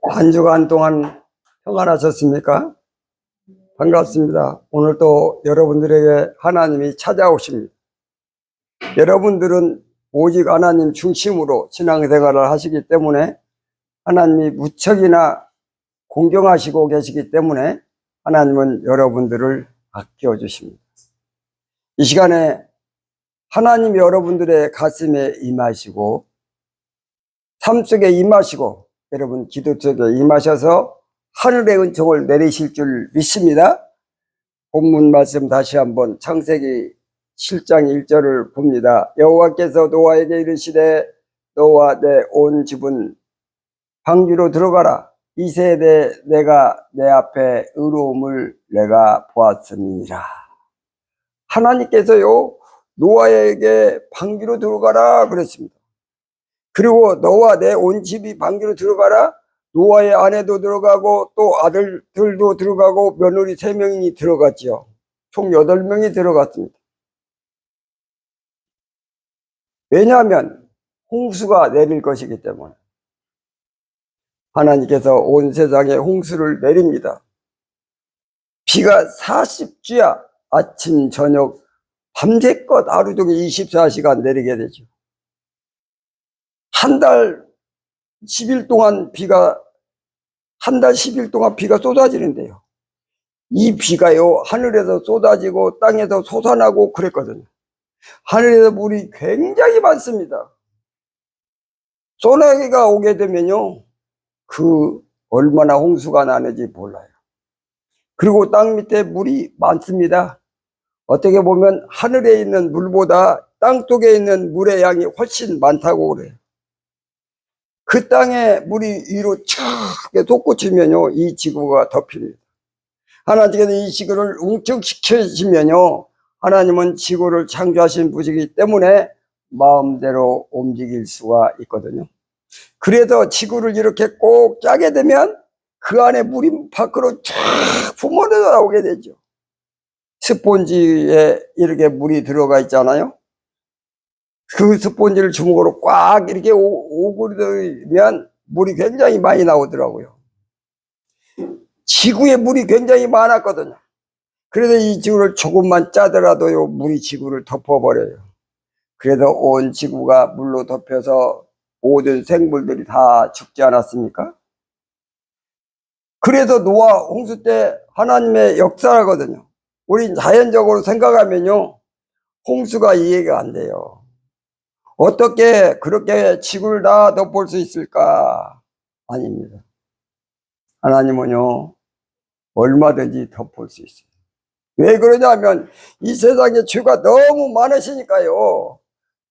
한 주간 동안 평안하셨습니까? 반갑습니다. 오늘 또 여러분들에게 하나님이 찾아오십니다. 여러분들은 오직 하나님 중심으로 신앙생활을 하시기 때문에 하나님이 무척이나 공경하시고 계시기 때문에 하나님은 여러분들을 아껴주십니다. 이 시간에 하나님 여러분들의 가슴에 임하시고 삶 속에 임하시고 여러분 기도 속에 임하셔서 하늘의 은총을 내리실 줄 믿습니다. 본문 말씀 다시 한번 창세기 7장 1절을 봅니다. 여호와께서 노아에게 이르시되 너와 내 온 집은 방주로 들어가라. 이 세대 내가 내 앞에 의로움을 내가 보았음이니라. 하나님께서요 노아에게 방주로 들어가라 그랬습니다. 그리고 너와 내 온 집이 방주로 들어가라. 노아의 아내도 들어가고 또 아들들도 들어가고 며느리 3명이 들어갔죠. 총 8명이 들어갔습니다. 왜냐하면 홍수가 내릴 것이기 때문에 하나님께서 온 세상에 홍수를 내립니다. 비가 40주야 아침 저녁 밤새껏 하루 종일 24시간 내리게 되죠. 한 달 10일 동안 비가 쏟아지는데요. 이 비가요 하늘에서 쏟아지고 땅에서 솟아나고 그랬거든요. 하늘에서 물이 굉장히 많습니다. 소나기가 오게 되면요 그 얼마나 홍수가 나는지 몰라요. 그리고 땅 밑에 물이 많습니다. 어떻게 보면 하늘에 있는 물보다 땅 속에 있는 물의 양이 훨씬 많다고 그래요. 그 땅에 물이 위로 촥 솟구치면요 이 지구가 덮입니다. 하나님께서 이 지구를 웅청시켜주시면요 하나님은 지구를 창조하신 분이기 때문에 마음대로 움직일 수가 있거든요. 그래서 지구를 이렇게 꼭 짜게 되면 그 안에 물이 밖으로 쫙 뿜어져 나오게 되죠. 스폰지에 이렇게 물이 들어가 있잖아요. 그 스폰지를 주먹으로 꽉 이렇게 오그리면 물이 굉장히 많이 나오더라고요. 지구에 물이 굉장히 많았거든요. 그래서 이 지구를 조금만 짜더라도요 물이 지구를 덮어버려요. 그래서 온 지구가 물로 덮여서 모든 생물들이 다 죽지 않았습니까? 그래서 노아 홍수 때 하나님의 역사거든요. 우리 자연적으로 생각하면요 홍수가 이해가 안 돼요. 어떻게 그렇게 지구를 다 덮을 수 있을까? 아닙니다. 하나님은요 얼마든지 덮을 수 있어요. 왜 그러냐면 이 세상에 죄가 너무 많으시니까요.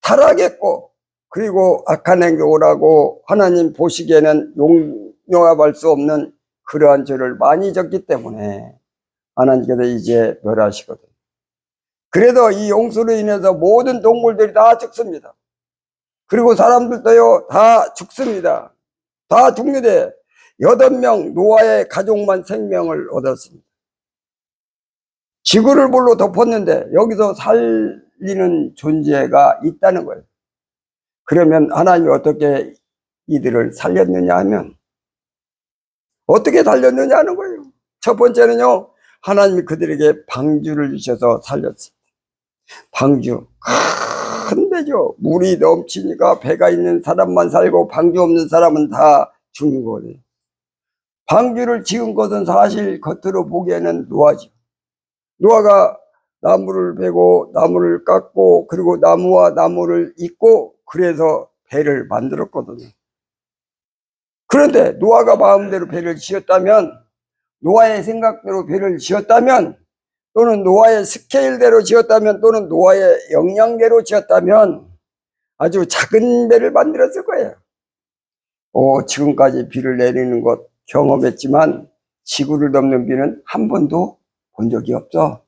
타락했고 그리고 악한 행동을 하고 하나님 보시기에는 용납할 수 없는 그러한 죄를 많이 졌기 때문에 하나님께서 이제 멸하시거든요. 그래서 이 홍수로 인해서 모든 동물들이 다 죽습니다. 그리고 사람들도요 다 죽습니다. 다 죽는데 8명 노아의 가족만 생명을 얻었습니다. 지구를 물로 덮었는데 여기서 살리는 존재가 있다는 거예요. 그러면 하나님이 어떻게 이들을 살렸느냐 하면 어떻게 살렸느냐 하는 거예요. 첫 번째는요 하나님이 그들에게 방주를 주셔서 살렸습니다. 방주 큰 데죠. 물이 넘치니까 배가 있는 사람만 살고 방주 없는 사람은 다 죽는 거예요. 방주를 지은 것은 사실 겉으로 보기에는 노아죠. 노아가 나무를 베고 나무를 깎고 그리고 나무와 나무를 잇고 그래서 배를 만들었거든요. 그런데 노아가 마음대로 배를 지었다면 노아의 생각대로 배를 지었다면 또는 노아의 스케일대로 지었다면 또는 노아의 역량대로 지었다면 아주 작은 배를 만들었을 거예요. 지금까지 비를 내리는 것 경험했지만 지구를 덮는 비는 한 번도 본 적이 없죠.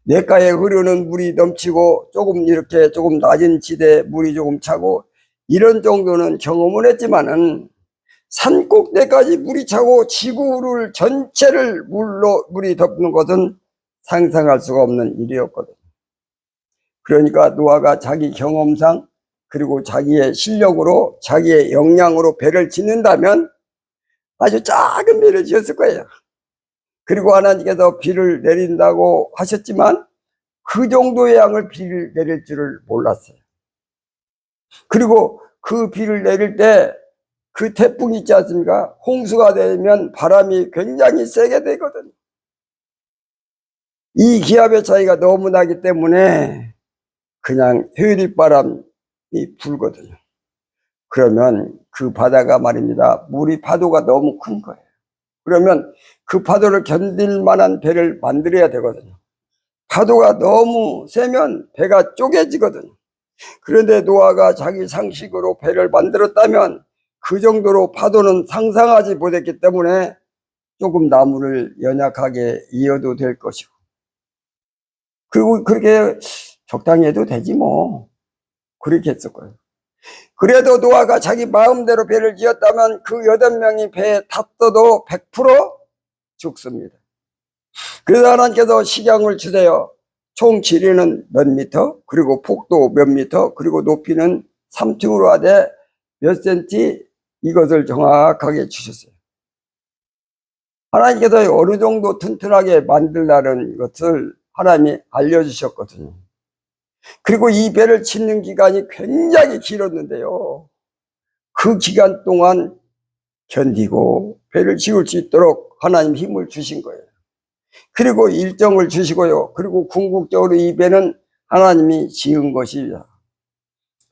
냇가에 흐르는 물이 넘치고 조금 낮은 지대에 물이 조금 차고 이런 정도는 경험을 했지만은 산 꼭대기까지 물이 차고 지구를 전체를 물이 덮는 것은 상상할 수가 없는 일이었거든요. 그러니까 노아가 자기 경험상 그리고 자기의 실력으로 자기의 역량으로 배를 짓는다면 아주 작은 배를 지었을 거예요. 그리고 하나님께서 비를 내린다고 하셨지만 그 정도의 양을 비를 내릴 줄을 몰랐어요. 그리고 그 비를 내릴 때 그 태풍이 있지 않습니까? 홍수가 되면 바람이 굉장히 세게 되거든요. 이 기압의 차이가 너무 나기 때문에 그냥 회유리바람이 불거든요. 그러면 그 바다가 말입니다. 물이 파도가 너무 큰 거예요. 그러면 그 파도를 견딜 만한 배를 만들어야 되거든요. 파도가 너무 세면 배가 쪼개지거든요. 그런데 노아가 자기 상식으로 배를 만들었다면 그 정도로 파도는 상상하지 못했기 때문에 조금 나무를 연약하게 이어도 될 것이고, 그리고 그렇게 적당히 해도 되지 뭐, 그렇게 했을 거예요. 그래도 노아가 자기 마음대로 배를 지었다면 그 8명이 배에 탔어도 100% 죽습니다. 그래서 하나님께서 식양을 주세요. 총 길이는 몇 미터, 그리고 폭도 몇 미터, 그리고 높이는 3층으로 하되 몇 센치, 이것을 정확하게 주셨어요. 하나님께서 어느 정도 튼튼하게 만들라는 것을 하나님이 알려주셨거든요. 그리고 이 배를 짓는 기간이 굉장히 길었는데요. 그 기간 동안 견디고 배를 지을 수 있도록 하나님 힘을 주신 거예요. 그리고 일정을 주시고요. 그리고 궁극적으로 이 배는 하나님이 지은 것이다.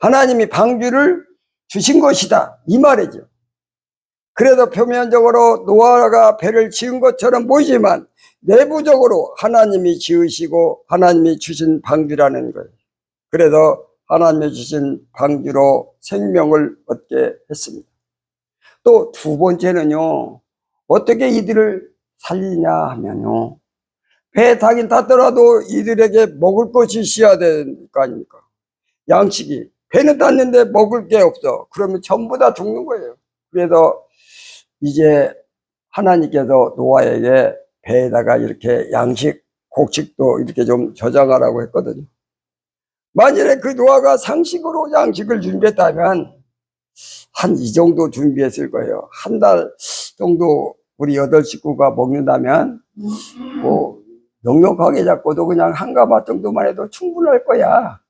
하나님이 방주를 주신 것이다. 이 말이죠. 그래도 표면적으로 노아가 배를 지은 것처럼 보이지만 내부적으로 하나님이 지으시고 하나님이 주신 방주라는 거예요. 그래서 하나님이 주신 방주로 생명을 얻게 했습니다. 또 두 번째는요, 어떻게 이들을 살리냐 하면요, 배 타긴 탔더라도 이들에게 먹을 것이 있어야 될 거 아닙니까? 양식이. 배는 탔는데 먹을 게 없어. 그러면 전부 다 죽는 거예요. 그래서 이제 하나님께서 노아에게 배에다가 이렇게 양식, 곡식도 이렇게 좀 저장하라고 했거든요. 만일에 그 노아가 상식으로 양식을 준비했다면 한 이 정도 준비했을 거예요. 한 달 정도 우리 8식구가 먹는다면 뭐 넉넉하게 잡고도 그냥 한 가마 정도만 해도 충분할 거야.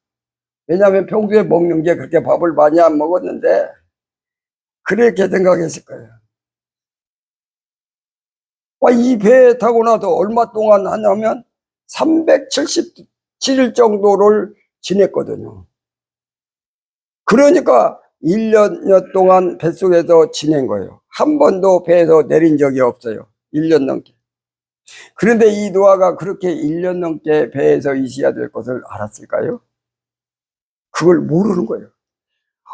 왜냐하면 평소에 먹는 게 그렇게 밥을 많이 안 먹었는데 그렇게 생각했을 거예요. 이 배에 타고 나서 얼마 동안 하냐면 377일 정도를 지냈거든요. 그러니까 1년여 동안 뱃속에서 지낸 거예요. 한 번도 배에서 내린 적이 없어요. 1년 넘게. 그런데 이 노아가 그렇게 1년 넘게 배에서 있어야 될 것을 알았을까요? 그걸 모르는 거예요.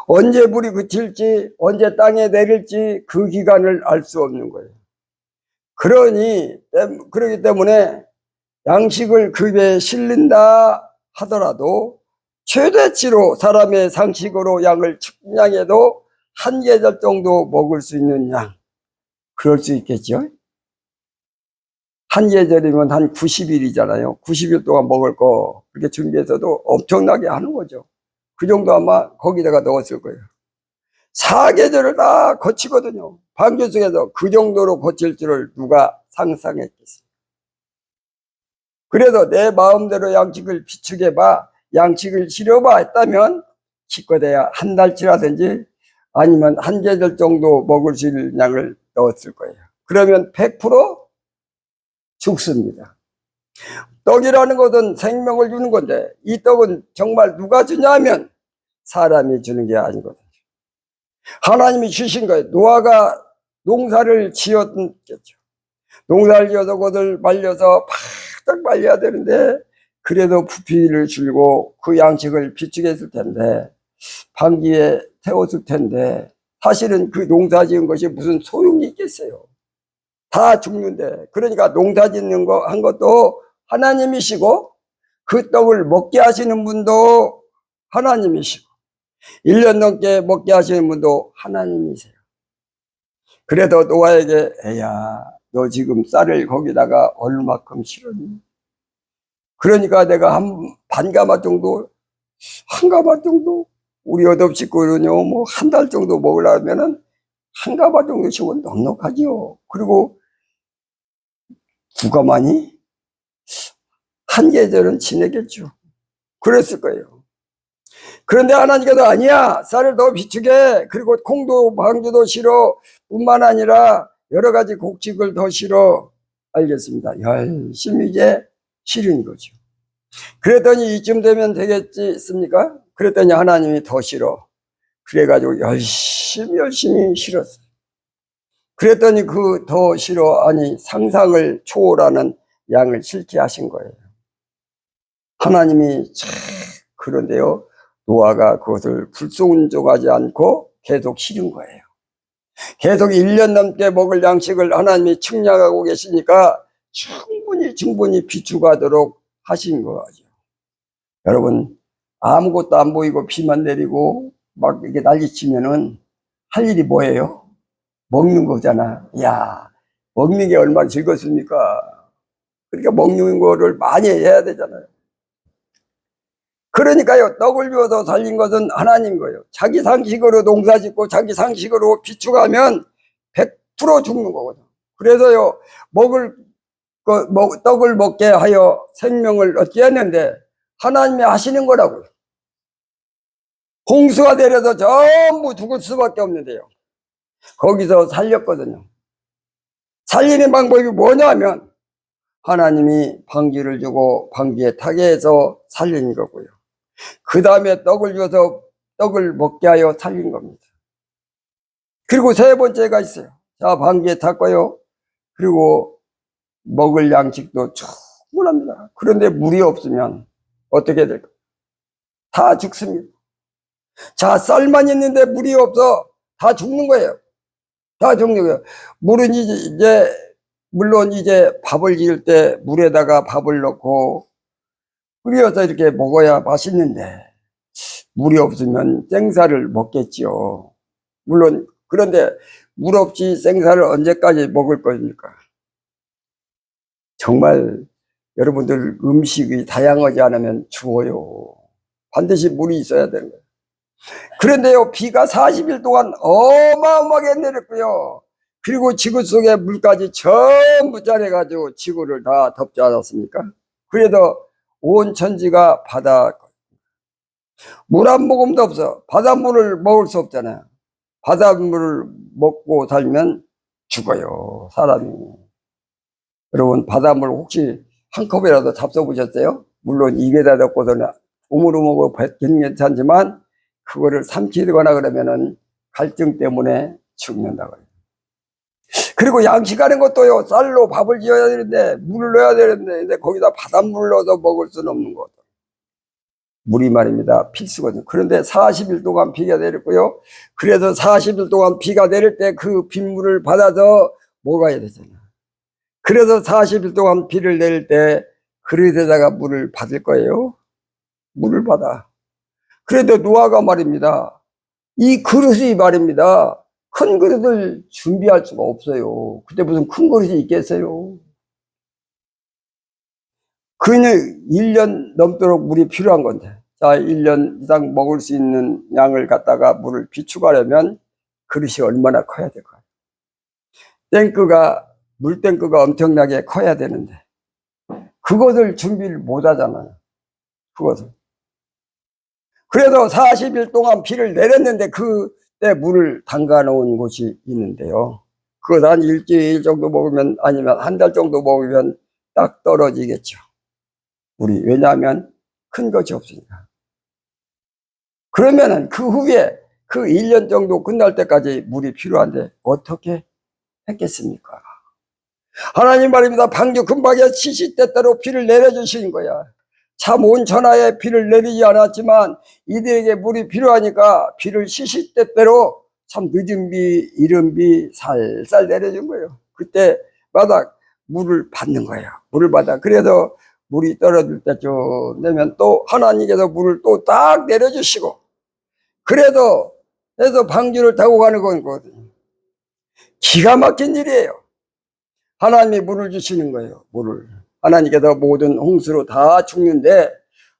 언제 불이 그칠지, 언제 땅에 내릴지 그 기간을 알 수 없는 거예요. 그러기 때문에 양식을 그 배에 실린다 하더라도 최대치로 사람의 상식으로 양을 측량해도 한 계절 정도 먹을 수 있는 양, 그럴 수 있겠죠. 한 계절이면 한 90일이잖아요. 90일 동안 먹을 거 그렇게 준비해서도 엄청나게 하는 거죠. 그 정도 아마 거기다가 넣었을 거예요. 4계절을 다 거치거든요. 방주 속에서 그 정도로 거칠 줄을 누가 상상했겠어요. 그래도 내 마음대로 양식을 비축해봐, 양식을 실어봐 했다면 기껏해야 한 달치라든지 아니면 한 계절 정도 먹을 수 있는 양을 넣었을 거예요. 그러면 100% 죽습니다. 떡이라는 것은 생명을 주는 건데 이 떡은 정말 누가 주냐면 사람이 주는 게 아니거든요. 하나님이 주신 거예요. 노아가 농사를 지었겠죠. 농사를 지어서 그것을 말려서 바짝 말려야 되는데 그래도 부피를 줄고 그 양식을 비축했을 텐데 방기에 태웠을 텐데 사실은 그 농사 지은 것이 무슨 소용이 있겠어요. 다 죽는데. 그러니까 농사 짓는 거 한 것도 하나님이시고 그 떡을 먹게 하시는 분도 하나님이시고 1년 넘게 먹게 하시는 분도 하나님이세요. 그래도 노아에게 애야 너 지금 쌀을 거기다가 얼마큼 실었니? 그러니까 내가 한 가마 정도 우리 여덟 식구는요, 뭐 한 달 정도 먹으려면은 한 가마 정도씩은 넉넉하지요. 그리고 두가마니 한 계절은 지내겠죠. 그랬을 거예요. 그런데 하나님께서 아니야, 쌀을 더 비추게, 그리고 콩도 방주도 싫어 뿐만 아니라 여러 가지 곡식을 더 싫어. 알겠습니다. 열심히 이제 싫은 거죠. 그랬더니 이쯤 되면 되겠습니까? 그랬더니 하나님이 더 싫어. 그래가지고 열심히 싫었어요. 그랬더니 그 더 싫어, 아니 상상을 초월하는 양을 싫게 하신 거예요. 하나님이 참, 그런데요, 노아가 그것을 불순종하지 않고 계속 싫은 거예요. 계속 1년 넘게 먹을 양식을 하나님이 측량하고 계시니까 충분히 비축하도록 하신 거죠. 여러분, 아무것도 안 보이고 비만 내리고 막 이게 난리치면은 할 일이 뭐예요? 먹는 거잖아. 야, 먹는 게 얼마나 즐겁습니까? 그러니까 먹는 거를 많이 해야 되잖아요. 그러니까요, 떡을 주어서 살린 것은 하나님 거예요. 자기 상식으로 농사 짓고 자기 상식으로 비축하면 100% 죽는 거거든요. 그래서요, 떡을 먹게 하여 생명을 얻게 했는데 하나님이 하시는 거라고요. 홍수가 내려서 전부 죽을 수밖에 없는데요, 거기서 살렸거든요. 살리는 방법이 뭐냐면 하나님이 방귀를 주고 방귀에 타게 해서 살린 거고요. 그 다음에 떡을 줘서 떡을 먹게 하여 살린 겁니다. 그리고 세 번째가 있어요. 자, 방귀에 탔고요. 그리고 먹을 양식도 충분합니다. 그런데 물이 없으면 어떻게 될까요? 다 죽습니다. 자, 쌀만 있는데 물이 없어 다 죽는 거예요. 다 죽는 거예요. 물은 물론 이제 밥을 지을 때 물에다가 밥을 넣고 끓여서 이렇게 먹어야 맛있는데 물이 없으면 생사를 먹겠지요. 물론 그런데 물 없이 생사를 언제까지 먹을 겁니까? 정말 여러분들 음식이 다양하지 않으면 죽어요. 반드시 물이 있어야 되는 거예요. 그런데요, 비가 40일 동안 어마어마하게 내렸고요. 그리고 지구 속에 물까지 전부 짜내가지고 지구를 다 덮지 않았습니까? 그래도 온 천지가 바다, 물 한 모금도 없어. 바닷물을 먹을 수 없잖아요. 바닷물을 먹고 살면 죽어요, 사람이. 여러분, 바닷물 혹시 한 컵이라도 잡숴보셨어요? 물론 입에다 넣고서는 우물우물 뱉기는 괜찮지만 그거를 삼키거나 그러면은 갈증 때문에 죽는다고 해요. 그리고 양식하는 것도요, 쌀로 밥을 지어야 되는데 물을 넣어야 되는데 거기다 바닷물을 넣어서 먹을 수는 없는 거죠. 물이 말입니다, 필수거든요. 그런데 40일 동안 비가 내렸고요. 그래서 40일 동안 비가 내릴 때 그 빗물을 받아서 먹어야 되잖아요. 그래서 40일 동안 비를 내릴 때 그릇에다가 물을 받을 거예요. 물을 받아. 그래도 노아가 말입니다, 이 그릇이 말입니다, 큰 그릇을 준비할 수가 없어요. 그때 무슨 큰 그릇이 있겠어요? 그는 1년 넘도록 물이 필요한 건데, 자, 1년 이상 먹을 수 있는 양을 갖다가 물을 비축하려면 그릇이 얼마나 커야 될까요? 물탱크가 엄청나게 커야 되는데 그것을 준비를 못 하잖아요. 그것을. 그래서 40일 동안 비를 내렸는데 그때 물을 담가 놓은 곳이 있는데요, 그것 한 일주일 정도 먹으면, 아니면 한 달 정도 먹으면 딱 떨어지겠죠, 물이. 왜냐하면 큰 것이 없으니까. 그러면은 그 후에 그 1년 정도 끝날 때까지 물이 필요한데 어떻게 했겠습니까? 하나님 말입니다, 방주 근방에 시시때때로 비를 내려주시는 거야. 참 온천하에 비를 내리지 않았지만 이들에게 물이 필요하니까 비를 시시때때로 참 늦은 비, 이른 비 살살 내려준 거예요. 그때마다 물을 받는 거예요. 물을 받아. 그래서 물이 떨어질 때쯤 되면 또 하나님께서 물을 또 딱 내려주시고, 그래서 방주를 타고 가는 거거든요. 기가 막힌 일이에요. 하나님이 물을 주시는 거예요, 물을. 하나님께서 모든 홍수로 다 죽는데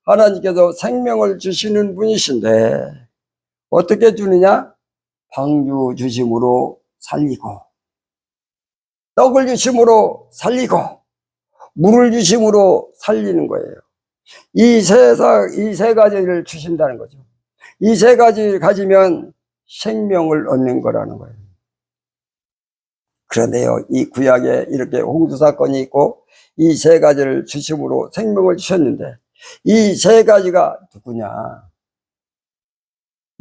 하나님께서 생명을 주시는 분이신데 어떻게 주느냐? 방주 주심으로 살리고, 떡을 주심으로 살리고, 물을 주심으로 살리는 거예요. 이 세 가지를 주신다는 거죠. 이 세 가지를 가지면 생명을 얻는 거라는 거예요. 그런데요, 이 구약에 이렇게 홍수 사건이 있고 이 세 가지를 주심으로 생명을 주셨는데, 이 세 가지가 누구냐?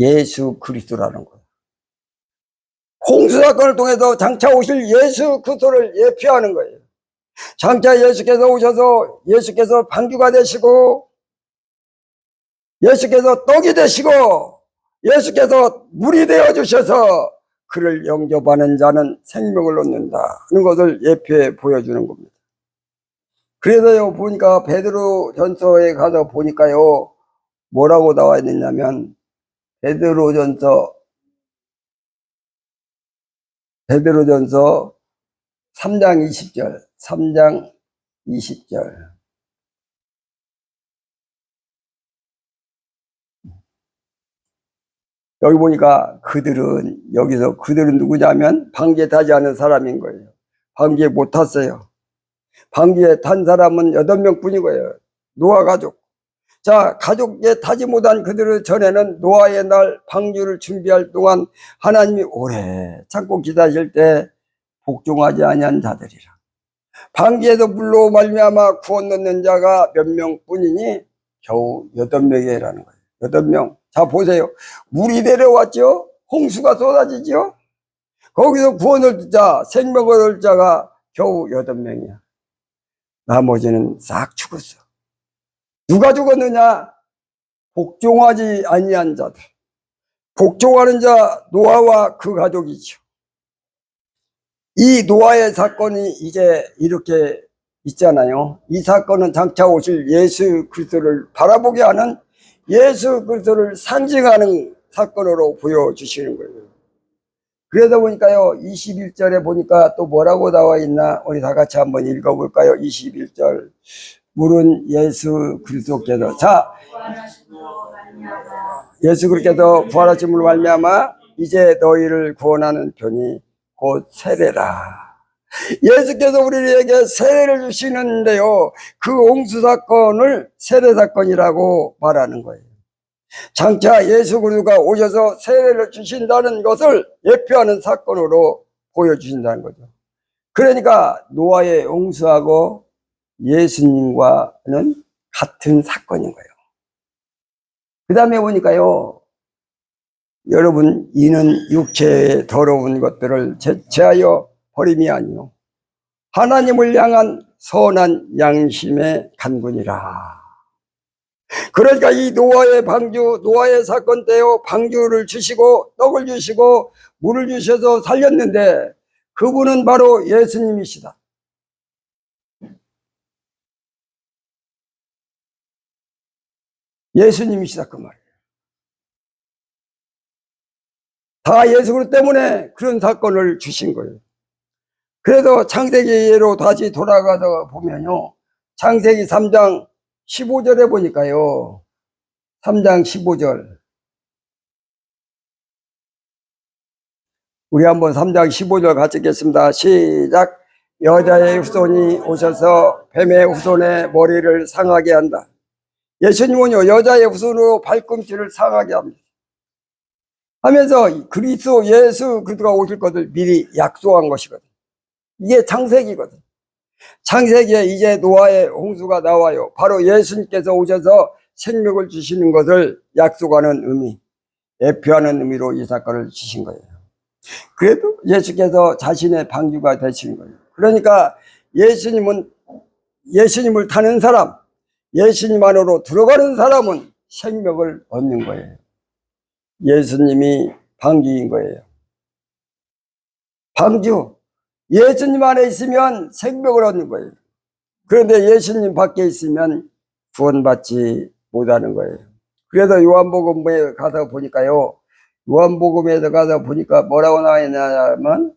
예수 그리스도라는 거예요. 홍수 사건을 통해서 장차 오실 예수 그리스도를 예표하는 거예요. 장차 예수께서 오셔서 예수께서 방주가 되시고, 예수께서 떡이 되시고, 예수께서 물이 되어 주셔서 그를 영접하는 자는 생명을 얻는다는 것을 예표해 보여주는 겁니다. 그래서요, 보니까 베드로 전서에 가서 보니까요, 뭐라고 나와 있느냐면, 베드로 전서 3장 20절, 3장 20절. 여기 보니까 그들은 누구냐면 방주에 타지 않은 사람인 거예요. 방주에 못 탔어요. 방주에 탄 사람은 8명 뿐이고요. 노아 가족. 자, 가족에 타지 못한 그들을 전에는 노아의 날 방주를 준비할 동안 하나님이 오래 참고 기다리실 때 복종하지 아니한 자들이라. 방주에서 물로 말미암아 구원 얻는 자가 몇 명뿐이니 겨우 8명이라는 거예요. 8명. 자, 보세요. 물이 내려왔죠? 홍수가 쏟아지죠? 거기서 구원을 얻을 자, 생명을 얻을 자가 겨우 8명이야. 나머지는 싹 죽었어. 누가 죽었느냐? 복종하지 아니한 자들. 복종하는 자 노아와 그 가족이죠. 이 노아의 사건이 이제 이렇게 있잖아요. 이 사건은 장차 오실 예수 그리스도를 바라보게 하는, 예수 그리스도를 상징하는 사건으로 보여주시는 거예요. 그러다 보니까요, 21절에 보니까 또 뭐라고 나와 있나, 우리 다 같이 한번 읽어볼까요? 21절. 물은 예수 그리스도께서, 자, 예수 그리스도께서 부활하심으로 말미암아 이제 너희를 구원하는 편이 곧 세례라. 예수께서 우리에게 세례를 주시는데요, 그 홍수 사건을 세례 사건이라고 말하는 거예요. 장차 예수 그리스도가 오셔서 세례를 주신다는 것을 예표하는 사건으로 보여주신다는 거죠. 그러니까 노아의 홍수하고 예수님과는 같은 사건인 거예요. 그 다음에 보니까요, 여러분, 이는 육체의 더러운 것들을 제하여 버림이 아니요 하나님을 향한 선한 양심의 간군이라. 그러니까 이 노아의 방주, 노아의 사건 때요, 방주를 주시고 떡을 주시고 물을 주셔서 살렸는데, 그분은 바로 예수님이시다. 예수님이시다, 그 말이에요. 다 예수 그리스도 때문에 그런 사건을 주신 거예요. 그래서 창세기로 다시 돌아가서 보면요, 창세기 3장 15절에 보니까요, 3장 15절. 우리 한번 3장 15절 같이 읽겠습니다. 시작. 여자의 후손이 오셔서 뱀의 후손의 머리를 상하게 한다. 예수님은요, 여자의 후손으로 발꿈치를 상하게 합니다. 하면서 그리스도 예수 그리스도가 오실 것을 미리 약속한 것이거든. 이게 창세기거든. 창세기에 이제 노아의 홍수가 나와요. 바로 예수님께서 오셔서 생명을 주시는 것을 약속하는 의미, 예표하는 의미로 이 사건을 주신 거예요. 그래도 예수께서 자신의 방주가 되신 거예요. 그러니까 예수님을 타는 사람, 예수님 안으로 들어가는 사람은 생명을 얻는 거예요. 예수님이 방주인 거예요. 방주, 예수님 안에 있으면 생명을 얻는 거예요. 그런데 예수님 밖에 있으면 구원받지 못하는 거예요. 그래서 요한복음에 가서 보니까요, 요한복음에서 가서 보니까 뭐라고 나와 있냐면,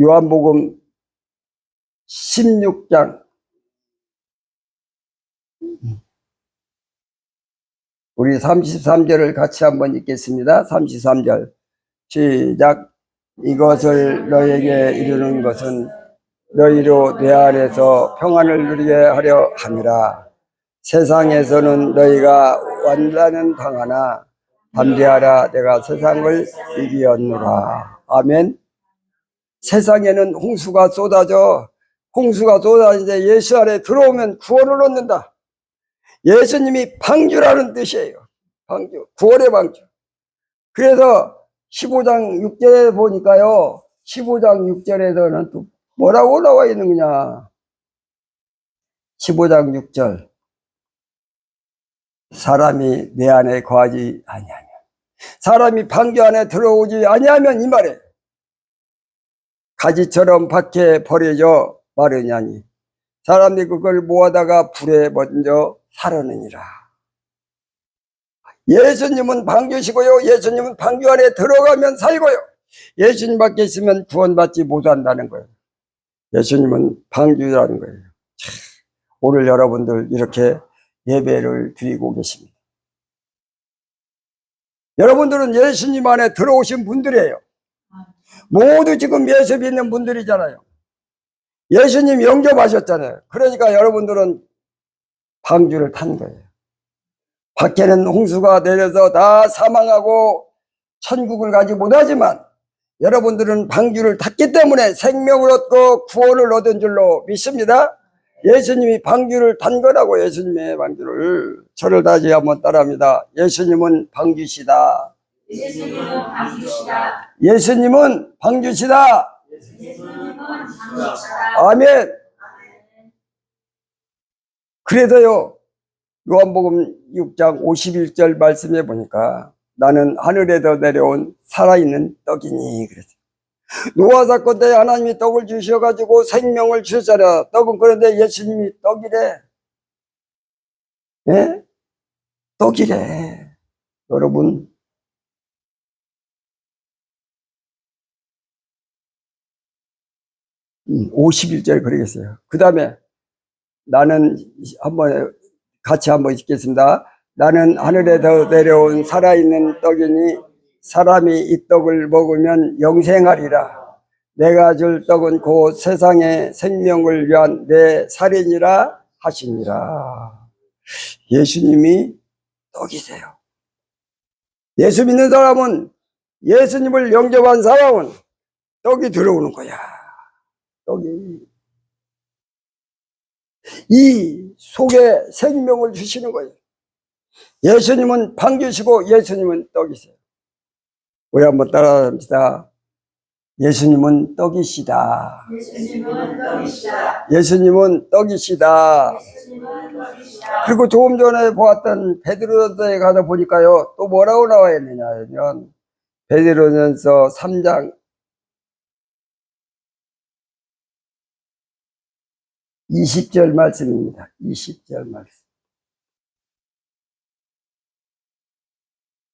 요한복음 16장 우리 33절을 같이 한번 읽겠습니다. 33절 시작. 이것을 너에게 이루는 것은 너희로 내 안에서 평안을 누리게 하려 함이라. 세상에서는 너희가 환난은 당하나 담대하라. 내가 세상을 이기었노라. 아멘. 세상에는 홍수가 쏟아지는데 예수 안에 들어오면 구원을 얻는다. 예수님이 방주라는 뜻이에요. 방주, 구원의 방주. 그래서 15장 6절에 보니까요, 15장 6절에서는 또 뭐라고 나와 있는 거냐. 15장 6절. 사람이 내 안에 거하지 아니하면, 사람이 방주 안에 들어오지 아니하면 이 말에 가지처럼 밖에 버려져 마르냐니 사람이 그걸 모아다가 불에 먼저 사르느니라. 예수님은 방주시고요, 예수님은 방주 안에 들어가면 살고요, 예수님 밖에 있으면 구원받지 못한다는 거예요. 예수님은 방주라는 거예요. 오늘 여러분들 이렇게 예배를 드리고 계십니다. 여러분들은 예수님 안에 들어오신 분들이에요. 모두 지금 예수 믿는 분들이잖아요. 예수님 영접하셨잖아요. 그러니까 여러분들은 방주를 탄 거예요. 밖에는 홍수가 내려서 다 사망하고 천국을 가지 못하지만 여러분들은 방주를 탔기 때문에 생명을 얻고 구원을 얻은 줄로 믿습니다. 예수님이 방주를 탄 거라고. 예수님의 방주를. 저를 다시 한번 따라합니다. 예수님은 방주시다. 예수님은 방주시다. 예수님은 방주시다. 예수님은 방주시다. 아멘. 그래서요, 요한복음 6장 51절 말씀해 보니까 나는 하늘에서 내려온 살아있는 떡이니 그랬어요. 노아 사건 때 하나님이 떡을 주셔가지고 생명을 주셨잖아요. 떡은. 그런데 예수님이 떡이래. 예? 떡이래. 여러분, 음, 51절 그러겠어요. 그 다음에 나는 같이 한번 읽겠습니다. 나는 하늘에서 내려온 살아있는 떡이니 사람이 이 떡을 먹으면 영생하리라. 내가 줄 떡은 곧 세상의 생명을 위한 내 살이니라 하시니라. 예수님이 떡이세요. 예수 믿는 사람은, 예수님을 영접한 사람은 떡이 들어오는 거야. 떡이. 이 속에 생명을 주시는 거예요. 예수님은 방주시고 예수님은 떡이세요. 우리 한번 따라합시다. 예수님은 떡이시다. 예수님은 떡이시다. 예수님은 떡이시다. 예수님은 떡이시다. 그리고 조금 전에 보았던 베드로전서에 가서 보니까요, 또 뭐라고 나와 있느냐 하면 베드로전서 3장 20절 말씀입니다. 20절 말씀.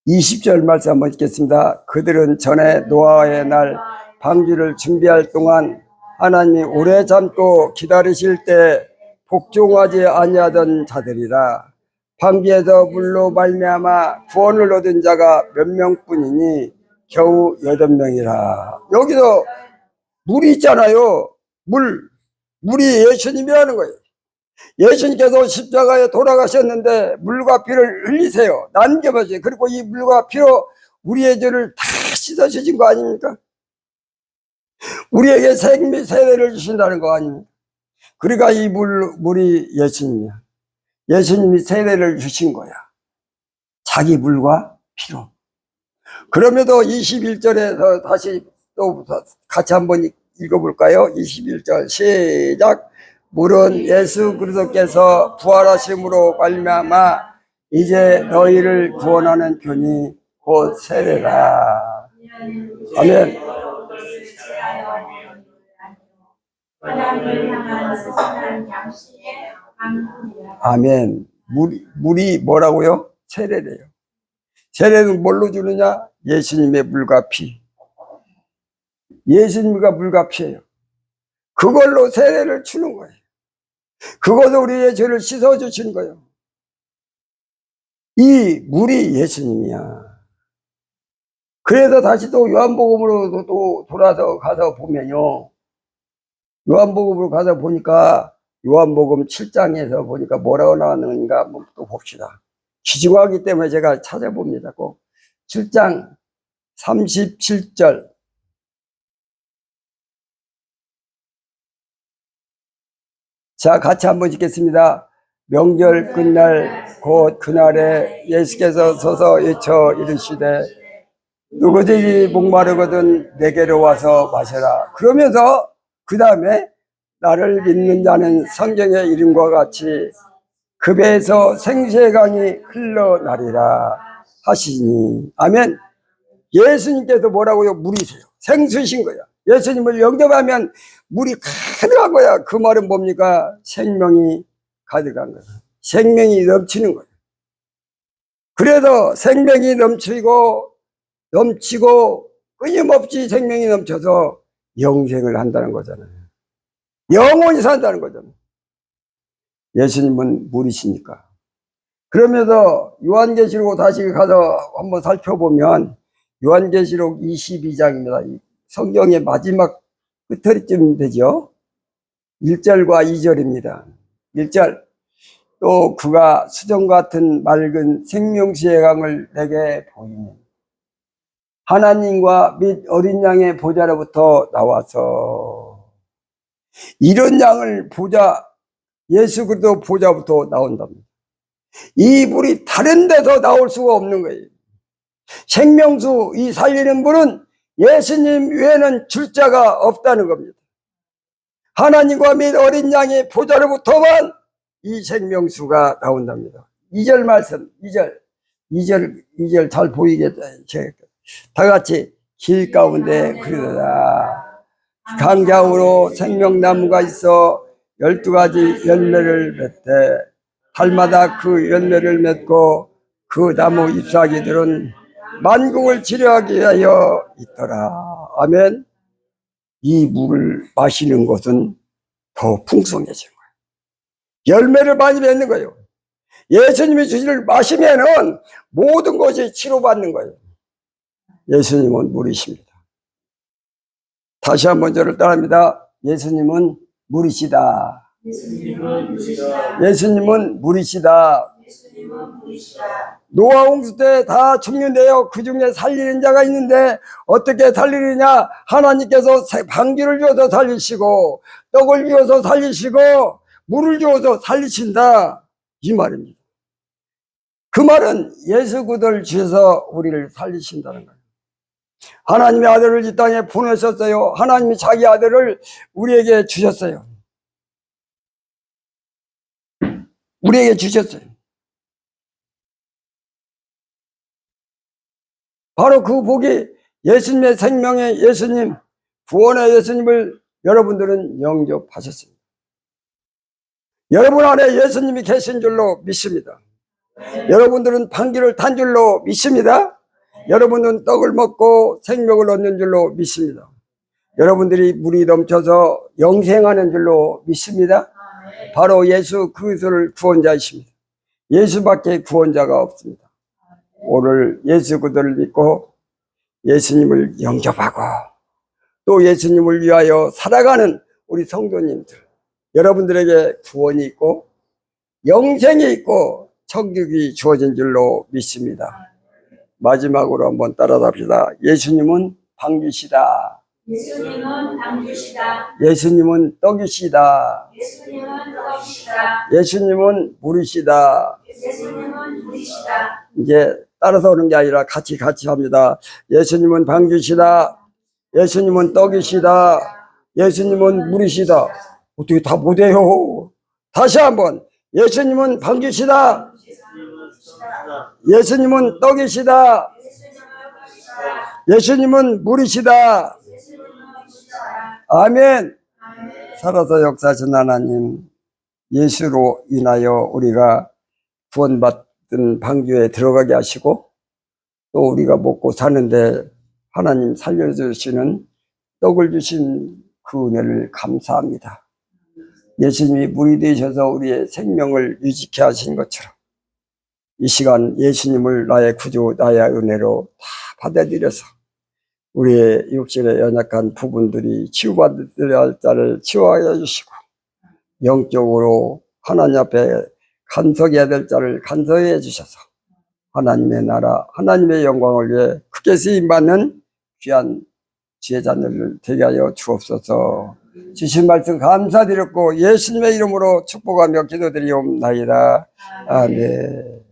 20절 말씀 한번 읽겠습니다. 그들은 전에 노아의 날 방주를 준비할 동안 하나님이 오래 참고 기다리실 때 복종하지 아니하던 자들이라. 방주에서 물로 말미암아 구원을 얻은 자가 몇 명뿐이니 겨우 8명이라. 여기서 물이 있잖아요. 물이 예수님이라는 거예요. 예수님께서 십자가에 돌아가셨는데 물과 피를 흘리세요. 남겨보세요. 그리고 이 물과 피로 우리의 죄를 다 씻어주신 거 아닙니까? 우리에게 세례를 주신다는 거 아닙니까? 그러니까 이 물이 예수님이야. 예수님이 세례를 주신 거야. 자기 물과 피로. 그럼에도 21절에서 다시 또 같이 한번 읽어볼까요? 21절 시작. 물은 예수 그리스도께서 부활하심으로 말미암아 이제 너희를 구원하는 교니 곧 세례라. 아멘. 아멘. 물이 뭐라고요? 세례래요. 세례는 뭘로 주느냐? 예수님의 물과 피. 예수님과 물과 피예요. 그걸로 세례를 주는 거예요. 그것도 우리의 죄를 씻어주시는 거예요. 이 물이 예수님이야. 그래서 다시 또 요한복음으로 또 돌아서 가서 보면요. 요한복음으로 가서 보니까 요한복음 7장에서 보니까 뭐라고 나왔는가 한번 또 봅시다. 귀중하기 때문에 제가 찾아봅니다. 꼭 7장 37절. 자, 같이 한번 읽겠습니다. 명절 끝날 곧 그날에 예수께서 서서 외쳐 이르시되 누구든지 목마르거든 내게로 와서 마셔라. 그러면서 그 다음에 나를 믿는 자는 성경의 이름과 같이 그 배에서 생수의 강이 흘러나리라 하시니. 아멘. 예수님께서 뭐라고요? 물이세요. 생수신 거야. 예수님을 영접하면 물이 가득한 거야. 그 말은 뭡니까? 생명이 가득한 거야. 생명이 넘치는 거야. 그래서 생명이 넘치고 끊임없이 생명이 넘쳐서 영생을 한다는 거잖아요. 영원히 산다는 거잖아요. 예수님은 물이시니까. 그러면서 요한계시록 다시 가서 한번 살펴보면 요한계시록 22장입니다. 성경의 마지막 끝처리쯤 되죠. 1절과 2절입니다. 1절. 또 그가 수정 같은 맑은 생명수의 강을 내게 보이니 하나님과 및 어린 양의 보좌로부터 나와서. 이런 양을 보좌, 예수 그리스도 보좌부터 나온답니다. 이 물이 다른 데서 나올 수가 없는 거예요. 생명수, 이 살리는 물은 예수님 외에는 줄 자가 없다는 겁니다. 하나님과 및 어린 양의 보좌로부터만 이 생명수가 나온답니다. 2절 말씀, 2절 잘 보이겠다. 다 같이 길 가운데 그러다 강장으로 생명나무가 있어 12가지 열매를 맺되 달마다 그 열매를 맺고 그 나무 잎사귀들은 만국을 치료하기 위하여 있더라. 아멘. 이 물을 마시는 것은 더 풍성해진 거예요. 열매를 많이 맺는 거예요. 예수님이 주시를 마시면은 모든 것이 치료받는 거예요. 예수님은 물이십니다. 다시 한번 저를 따라합니다. 예수님은 물이시다. 예수님은 물이시다. 노아 홍수 때 다 죽는데요. 그 중에 살리는 자가 있는데 어떻게 살리느냐? 하나님께서 방주를 주어서 살리시고 떡을 주어서 살리시고 물을 주어서 살리신다. 이 말입니다. 그 말은 예수 그리스도를 주셔서 우리를 살리신다는 거예요. 하나님의 아들을 이 땅에 보내셨어요. 하나님이 자기 아들을 우리에게 주셨어요. 우리에게 주셨어요. 바로 그 복이 예수님의 생명의 예수님, 구원의 예수님을 여러분들은 영접하셨습니다. 여러분 안에 예수님이 계신 줄로 믿습니다. 여러분들은 방주를 탄 줄로 믿습니다. 여러분은 떡을 먹고 생명을 얻는 줄로 믿습니다. 여러분들이 물이 넘쳐서 영생하는 줄로 믿습니다. 바로 예수 그리스도를 구원자이십니다. 예수밖에 구원자가 없습니다. 오늘 예수 그리스도를 믿고 예수님을 영접하고 또 예수님을 위하여 살아가는 우리 성도님들, 여러분들에게 구원이 있고 영생이 있고 천국이 주어진 줄로 믿습니다. 마지막으로 한번 따라합시다. 예수님은 방주시다. 예수님은 방주시다. 예수님은 떡이시다. 예수님은 떡이시다. 예수님은 물이시다. 예수님은 물이시다. 이제 따라서 오는 게 아니라 같이 합니다. 예수님은 방주시다. 예수님은 떡이시다. 예수님은 물이시다. 어떻게 다 못해요? 다시 한번. 예수님은 방주시다. 예수님은 떡이시다. 예수님은 물이시다. 아멘. 살아서 역사하신 하나님, 예수로 인하여 우리가 구원받은 방주에 들어가게 하시고 또 우리가 먹고 사는데 하나님 살려주시는 떡을 주신 그 은혜를 감사합니다. 예수님이 물이 되셔서 우리의 생명을 유지케 하신 것처럼 이 시간 예수님을 나의 구주, 나의 은혜로 다 받아들여서 우리의 육신에 연약한 부분들이 치유받아야 할 자를 치유하여 주시고 영적으로 하나님 앞에 간석해야 될 자를 간석해 주셔서 하나님의 나라, 하나님의 영광을 위해 크게 쓰임받는 귀한 지혜자들을 되게 하여 주옵소서. 주신 말씀 감사드렸고 예수님의 이름으로 축복하며 기도드리옵나이다. 아멘.